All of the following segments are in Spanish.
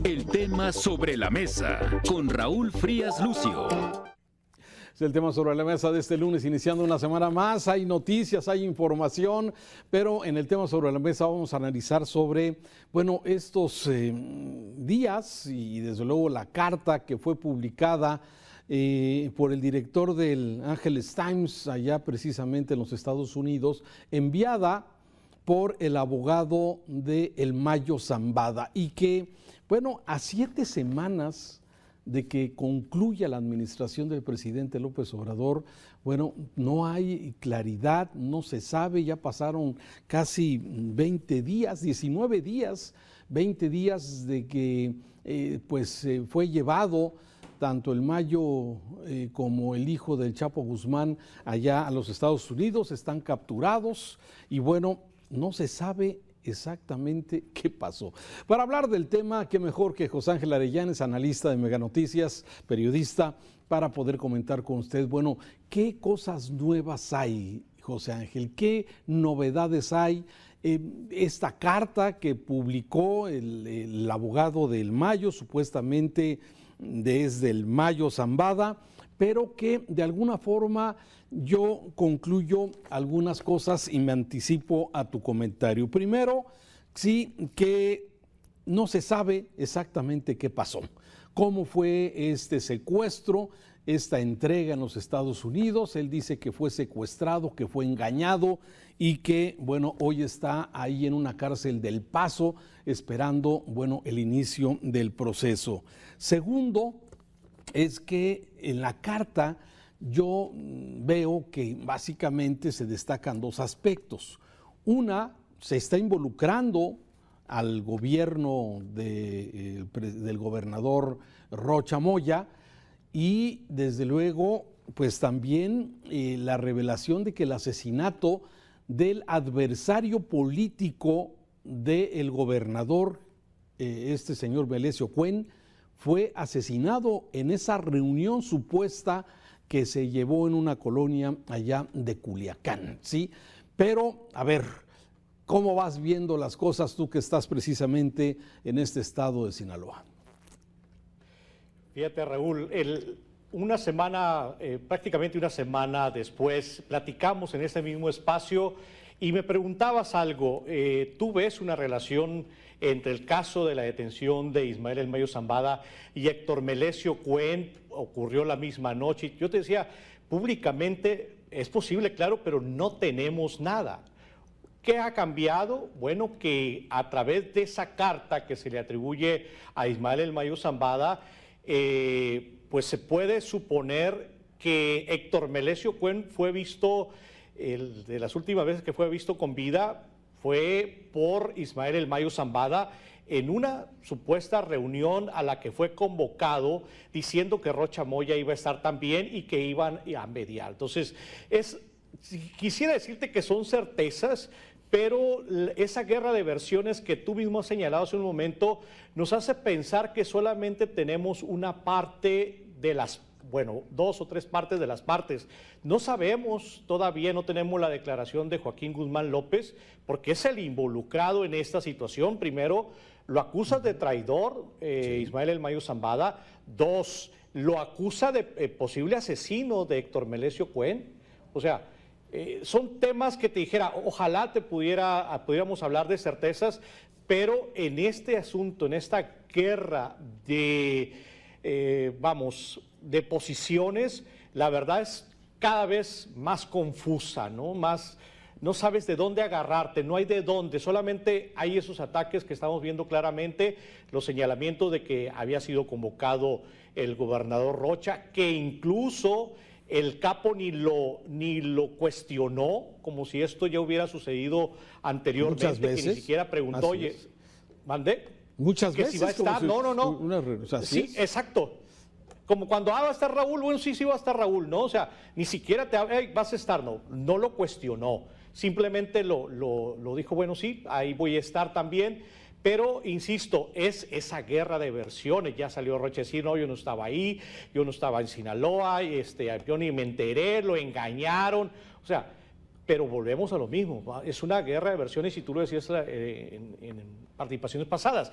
El tema sobre la mesa con Raúl Frías Lucio. Es el tema sobre la mesa de este lunes, iniciando una semana más. Hay noticias, hay información, pero en el tema sobre la mesa vamos a analizar sobre, bueno, estos días y desde luego la carta que fue publicada por el director del Angeles Times, allá precisamente en los Estados Unidos, enviada por el abogado de El Mayo Zambada, y que, bueno, a 7 semanas de que concluya la administración del presidente López Obrador, bueno, no hay claridad, no se sabe, ya pasaron casi 20 días, 19 días, 20 días de que fue llevado tanto el Mayo como el hijo del Chapo Guzmán allá a los Estados Unidos, están capturados y bueno, no se sabe exactamente qué pasó. Para hablar del tema, qué mejor que José Ángel Arellanes, analista de Mega Noticias, periodista, para poder comentar con usted, bueno, qué cosas nuevas hay, José Ángel, qué novedades hay. Esta carta que publicó el abogado del Mayo, supuestamente desde el Mayo Zambada, pero que de alguna forma yo concluyo algunas cosas y me anticipo a tu comentario. Primero, sí, que no se sabe exactamente qué pasó, cómo fue este secuestro, esta entrega en los Estados Unidos. Él dice que fue secuestrado, que fue engañado y que, bueno, hoy está ahí en una cárcel del Paso esperando, bueno, el inicio del proceso. Segundo, es que en la carta yo veo que básicamente se destacan dos aspectos. Una, se está involucrando al gobierno del gobernador Rocha Moya y desde luego pues también la revelación de que el asesinato del adversario político del gobernador, este señor Melesio Cuen, fue asesinado en esa reunión supuesta que se llevó en una colonia allá de Culiacán, ¿sí? Pero, a ver, ¿cómo vas viendo las cosas tú que estás precisamente en este estado de Sinaloa? Fíjate, Raúl, prácticamente una semana después, platicamos en este mismo espacio y me preguntabas algo. ¿Tú ves una relación entre el caso de la detención de Ismael El Mayo Zambada y Héctor Melesio Cuen? Ocurrió la misma noche. Yo te decía, públicamente es posible, claro, pero no tenemos nada. ¿Qué ha cambiado? Bueno, que a través de esa carta que se le atribuye a Ismael El Mayo Zambada, pues se puede suponer que Héctor Melesio Cuen fue visto, de las últimas veces que fue visto con vida, fue por Ismael El Mayo Zambada en una supuesta reunión a la que fue convocado diciendo que Rocha Moya iba a estar también y que iban a mediar. Entonces, quisiera decirte que son certezas, pero esa guerra de versiones que tú mismo has señalado hace un momento nos hace pensar que solamente tenemos una parte de las, bueno, 2 o 3 partes de las partes. No sabemos, todavía no tenemos la declaración de Joaquín Guzmán López, porque es el involucrado en esta situación. Primero, lo acusa de traidor, Ismael El Mayo Zambada. 2, lo acusa de posible asesino de Héctor Melesio Cuen. O sea, son temas que te dijera, ojalá pudiéramos hablar de certezas, pero en este asunto, en esta guerra de, de posiciones, la verdad es cada vez más confusa, ¿no? No sabes de dónde agarrarte, no hay de dónde, solamente hay esos ataques que estamos viendo claramente, los señalamientos de que había sido convocado el gobernador Rocha, que incluso el capo ni lo cuestionó, como si esto ya hubiera sucedido anteriormente. Muchas veces. Que ni siquiera preguntó, oye, ¿mandé? Muchas veces. Que si va a estar, o sea, sí, exacto. Como cuando va a estar Raúl, bueno, sí va a estar Raúl, ¿no? O sea, ni siquiera vas a estar, no lo cuestionó. Simplemente lo dijo, bueno, sí, ahí voy a estar también. Pero, insisto, es esa guerra de versiones. Ya salió Rocha a decir, no, yo no estaba ahí, yo no estaba en Sinaloa, yo ni me enteré, lo engañaron. O sea, pero volvemos a lo mismo. Es una guerra de versiones, y tú lo decías en participaciones pasadas,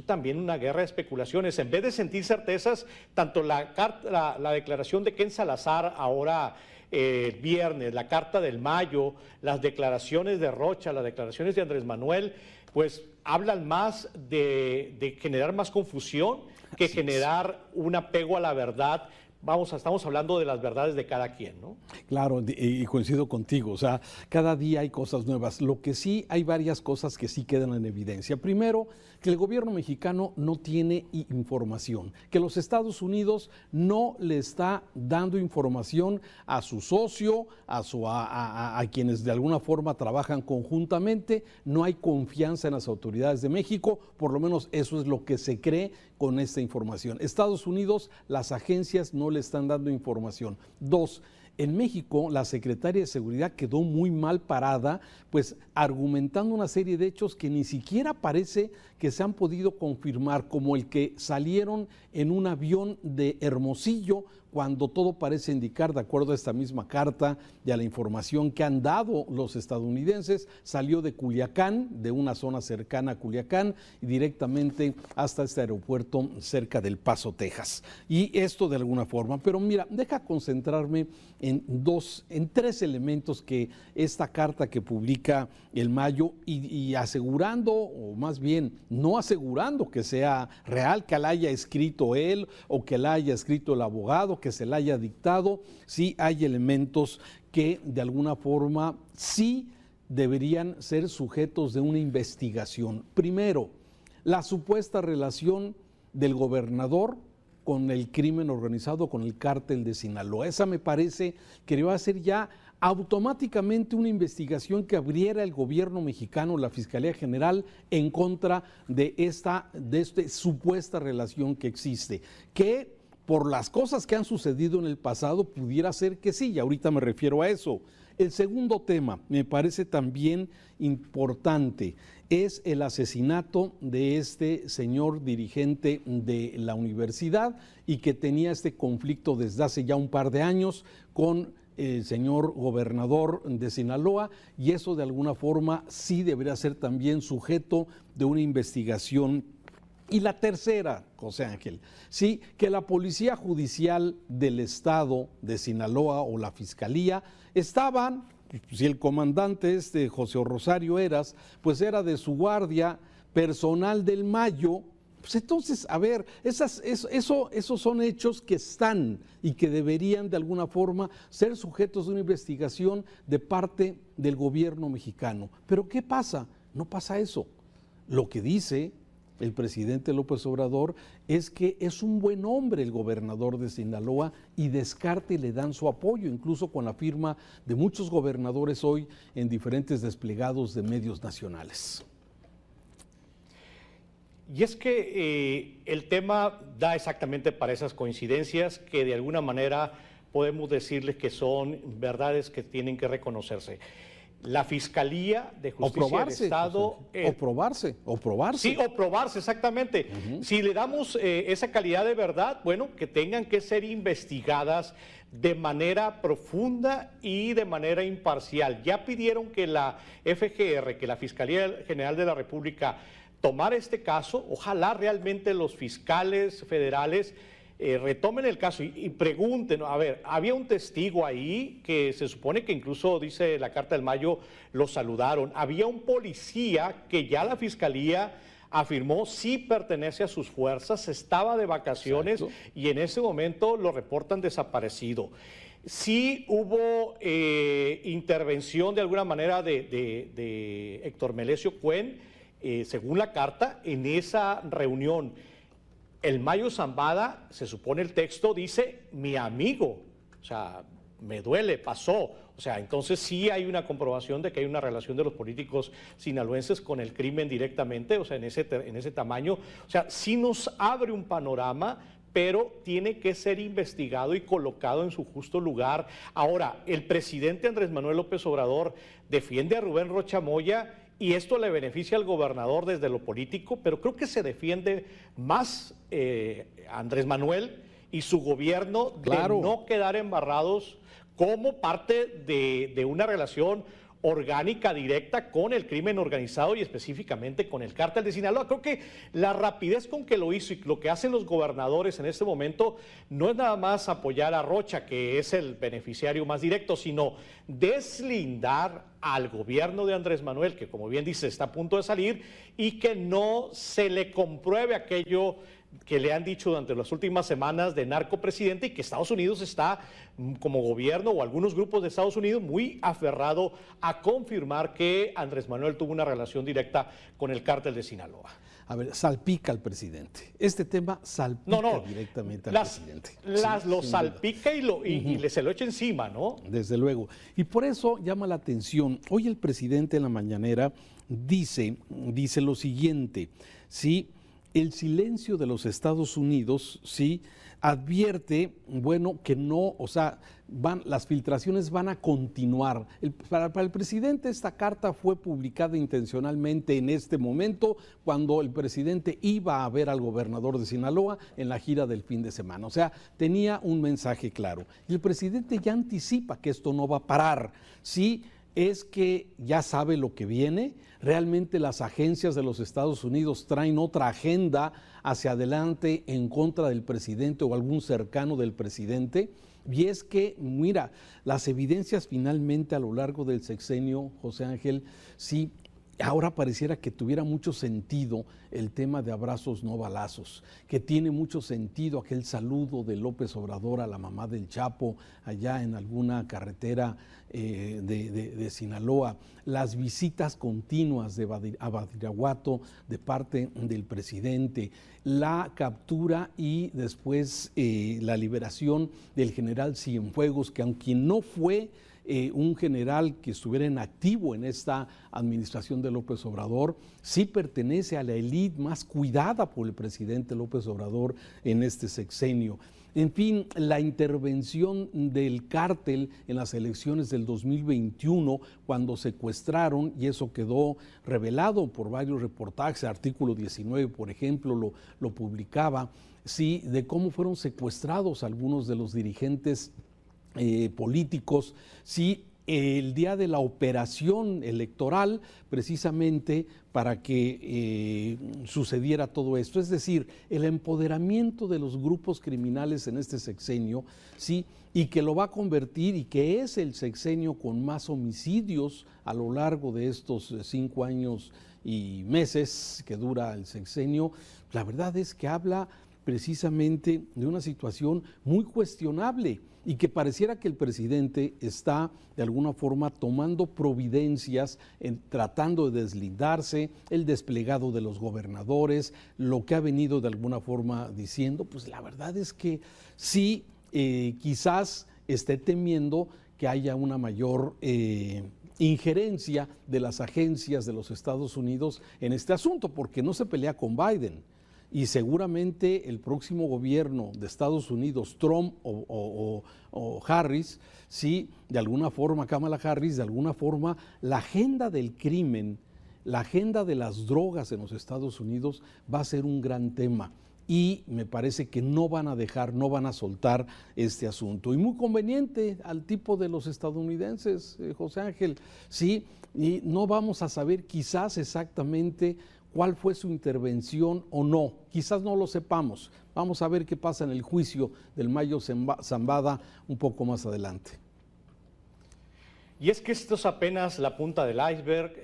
también una guerra de especulaciones. En vez de sentir certezas, tanto la declaración de Ken Salazar ahora el viernes, la carta del Mayo, las declaraciones de Rocha, las declaraciones de Andrés Manuel, pues hablan más de generar más confusión que generar un apego a la verdad. Estamos hablando de las verdades de cada quien, ¿no? Claro, y coincido contigo, o sea, cada día hay cosas nuevas. Lo que sí, hay varias cosas que sí quedan en evidencia. Primero, que el gobierno mexicano no tiene información, que los Estados Unidos no le está dando información a su socio, a quienes de alguna forma trabajan conjuntamente. No hay confianza en las autoridades de México, por lo menos eso es lo que se cree con esta información. Estados Unidos, las agencias no le están dando información. Dos, en México, la secretaria de Seguridad quedó muy mal parada, pues argumentando una serie de hechos que ni siquiera parece que se han podido confirmar, como el que salieron en un avión de Hermosillo, cuando todo parece indicar, de acuerdo a esta misma carta y a la información que han dado los estadounidenses, salió de Culiacán, de una zona cercana a Culiacán, y directamente hasta este aeropuerto cerca del Paso, Texas. Y esto de alguna forma, pero mira, deja concentrarme en tres elementos que esta carta que publica el Mayo y asegurando, o más bien no asegurando que sea real, que la haya escrito él o que la haya escrito el abogado, que se la haya dictado. Sí hay elementos que de alguna forma sí deberían ser sujetos de una investigación. Primero, la supuesta relación del gobernador con el crimen organizado, con el cártel de Sinaloa. Esa me parece que va a ser ya automáticamente una investigación que abriera el gobierno mexicano, la Fiscalía General, en contra de esta supuesta relación que existe, que por las cosas que han sucedido en el pasado pudiera ser que sí, y ahorita me refiero a eso. El segundo tema, me parece también importante, es el asesinato de este señor dirigente de la universidad y que tenía este conflicto desde hace ya un par de años con el señor gobernador de Sinaloa, y eso de alguna forma sí debería ser también sujeto de una investigación. Y la tercera, José Ángel, sí, que la Policía Judicial del Estado de Sinaloa o la Fiscalía estaban, si el comandante José Rosario Heras, pues era de su guardia personal del Mayo. Pues entonces, a ver, esos son hechos que están y que deberían de alguna forma ser sujetos de una investigación de parte del gobierno mexicano. Pero ¿qué pasa? No pasa eso. Lo que dice el presidente López Obrador es que es un buen hombre el gobernador de Sinaloa, y descarta y le dan su apoyo, incluso con la firma de muchos gobernadores hoy en diferentes desplegados de medios nacionales. Y es que el tema da exactamente para esas coincidencias que de alguna manera podemos decirles que son verdades que tienen que reconocerse. La Fiscalía de Justicia del Estado... o probarse. Sí, o probarse, exactamente. Si le damos esa calidad de verdad, bueno, que tengan que ser investigadas de manera profunda y de manera imparcial. Ya pidieron que la FGR, que la Fiscalía General de la República, tomara este caso. Ojalá realmente los fiscales federales retomen el caso y pregunten, a ver, había un testigo ahí que se supone que incluso, dice la carta del Mayo, lo saludaron. Había un policía que ya la Fiscalía afirmó sí pertenece a sus fuerzas, estaba de vacaciones. Exacto. Y en ese momento lo reportan desaparecido. Sí hubo intervención de alguna manera de Héctor Melesio Cuen, según la carta, en esa reunión. El Mayo Zambada, se supone el texto, dice mi amigo, o sea, me duele, pasó. O sea, entonces sí hay una comprobación de que hay una relación de los políticos sinaloenses con el crimen directamente, o sea, en ese tamaño. O sea, sí nos abre un panorama, pero tiene que ser investigado y colocado en su justo lugar. Ahora, el presidente Andrés Manuel López Obrador defiende a Rubén Rocha Moya, y esto le beneficia al gobernador desde lo político, pero creo que se defiende más Andrés Manuel y su gobierno, claro, de no quedar embarrados como parte de una relación orgánica, directa con el crimen organizado y específicamente con el cártel de Sinaloa. Creo que la rapidez con que lo hizo y lo que hacen los gobernadores en este momento no es nada más apoyar a Rocha, que es el beneficiario más directo, sino deslindar al gobierno de Andrés Manuel, que como bien dice está a punto de salir, y que no se le compruebe aquello que le han dicho durante las últimas semanas de narcopresidente, y que Estados Unidos está, como gobierno o algunos grupos de Estados Unidos, muy aferrado a confirmar que Andrés Manuel tuvo una relación directa con el cártel de Sinaloa. A ver, salpica al presidente. Este tema salpica directamente al presidente. Lo salpica y se lo echa encima, ¿no? Desde luego. Y por eso llama la atención. Hoy el presidente en la mañanera dice lo siguiente, ¿sí? El silencio de los Estados Unidos, sí, advierte, bueno, que no, o sea, las filtraciones van a continuar. Para el presidente esta carta fue publicada intencionalmente en este momento, cuando el presidente iba a ver al gobernador de Sinaloa en la gira del fin de semana. O sea, tenía un mensaje claro. Y el presidente ya anticipa que esto no va a parar, ¿sí? Es que ya sabe lo que viene. Realmente las agencias de los Estados Unidos traen otra agenda hacia adelante en contra del presidente o algún cercano del presidente. Y es que, mira, las evidencias finalmente a lo largo del sexenio, José Ángel, sí, ahora pareciera que tuviera mucho sentido el tema de abrazos no balazos, que tiene mucho sentido aquel saludo de López Obrador a la mamá del Chapo allá en alguna carretera de Sinaloa, las visitas continuas a Badiraguato de parte del presidente, la captura y después la liberación del general Cienfuegos, que aunque no fue un general que estuviera en activo en esta administración de López Obrador, sí pertenece a la élite más cuidada por el presidente López Obrador en este sexenio. En fin, la intervención del cártel en las elecciones del 2021, cuando secuestraron, y eso quedó revelado por varios reportajes, Artículo 19, por ejemplo, lo publicaba, sí, de cómo fueron secuestrados algunos de los dirigentes políticos, sí, el día de la operación electoral, precisamente para que sucediera todo esto. Es decir, el empoderamiento de los grupos criminales en este sexenio, sí, y que lo va a convertir, y que es el sexenio con más homicidios a lo largo de estos 5 años y meses que dura el sexenio. La verdad es que habla precisamente de una situación muy cuestionable, y que pareciera que el presidente está de alguna forma tomando providencias, tratando de deslindarse, el desplegado de los gobernadores, lo que ha venido de alguna forma diciendo. Pues la verdad es que sí, quizás esté temiendo que haya una mayor injerencia de las agencias de los Estados Unidos en este asunto, porque no se pelea con Biden. Y seguramente el próximo gobierno de Estados Unidos, Trump o Harris, sí, de alguna forma, Kamala Harris, de alguna forma, la agenda del crimen, la agenda de las drogas en los Estados Unidos va a ser un gran tema. Y me parece que no van a soltar este asunto. Y muy conveniente al tipo de los estadounidenses, José Ángel, sí, y no vamos a saber quizás exactamente cuál fue su intervención o no, quizás no lo sepamos. Vamos a ver qué pasa en el juicio del Mayo Zambada un poco más adelante. Y es que esto es apenas la punta del iceberg,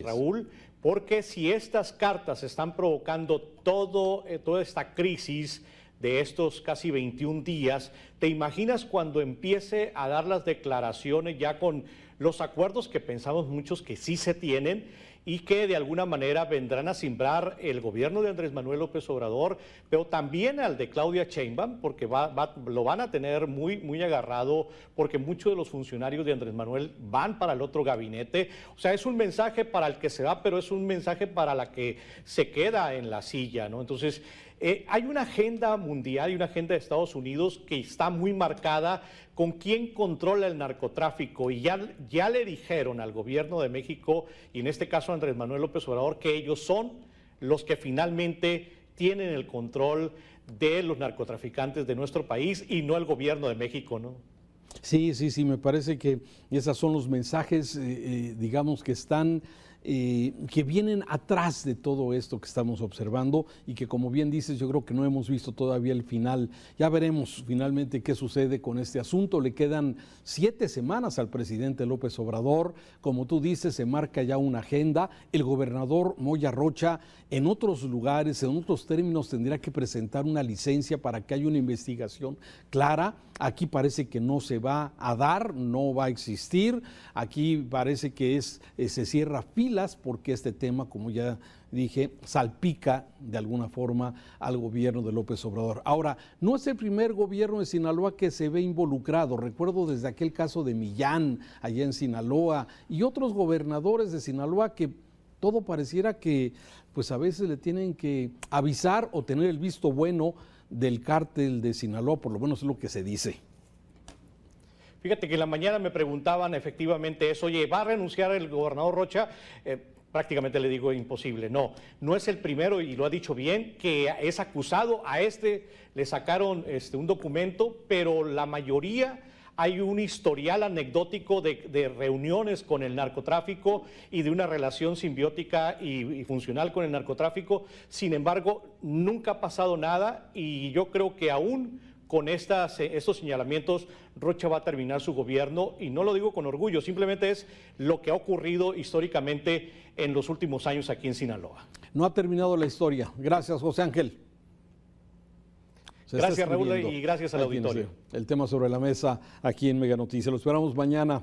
Raúl, porque si estas cartas están provocando toda esta crisis de estos casi 21 días, ¿te imaginas cuando empiece a dar las declaraciones ya con los acuerdos que pensamos muchos que sí se tienen y que de alguna manera vendrán a simbrar el gobierno de Andrés Manuel López Obrador, pero también al de Claudia Sheinbaum, porque lo van a tener muy agarrado, porque muchos de los funcionarios de Andrés Manuel van para el otro gabinete? O sea, es un mensaje para el que se va, pero es un mensaje para la que se queda en la silla, ¿no? Entonces, hay una agenda mundial y una agenda de Estados Unidos que está muy marcada con quién controla el narcotráfico, y ya le dijeron al gobierno de México, y en este caso a Andrés Manuel López Obrador, que ellos son los que finalmente tienen el control de los narcotraficantes de nuestro país y no el gobierno de México, ¿no? Sí, me parece que esos son los mensajes, digamos, que están, que vienen atrás de todo esto que estamos observando y que, como bien dices, yo creo que no hemos visto todavía el final. Ya veremos finalmente qué sucede con este asunto. Le quedan 7 semanas al presidente López Obrador. Como tú dices, se marca ya una agenda. El gobernador Moya Rocha, en otros lugares, en otros términos, tendría que presentar una licencia para que haya una investigación clara. Aquí parece que no se va a dar, no va a existir. Aquí parece que se cierra filas porque este tema, como ya dije, salpica de alguna forma al gobierno de López Obrador. Ahora, no es el primer gobierno de Sinaloa que se ve involucrado. Recuerdo desde aquel caso de Millán, allá en Sinaloa, y otros gobernadores de Sinaloa que todo pareciera que pues a veces le tienen que avisar o tener el visto bueno del cártel de Sinaloa, por lo menos es lo que se dice. Fíjate que en la mañana me preguntaban efectivamente eso, oye, ¿va a renunciar el gobernador Rocha? Prácticamente le digo imposible. No es el primero, y lo ha dicho bien, que es acusado. A le sacaron un documento, pero la mayoría hay un historial anecdótico de reuniones con el narcotráfico y de una relación simbiótica y funcional con el narcotráfico. Sin embargo, nunca ha pasado nada, y yo creo que aún con estos señalamientos, Rocha va a terminar su gobierno, y no lo digo con orgullo, simplemente es lo que ha ocurrido históricamente en los últimos años aquí en Sinaloa. No ha terminado la historia. Gracias, José Ángel. Gracias, Raúl, y gracias al auditorio. El tema sobre la mesa aquí en Mega Noticias. Lo esperamos mañana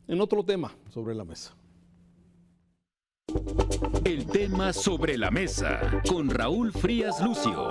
en otro tema sobre la mesa. El tema sobre la mesa con Raúl Frías Lucio.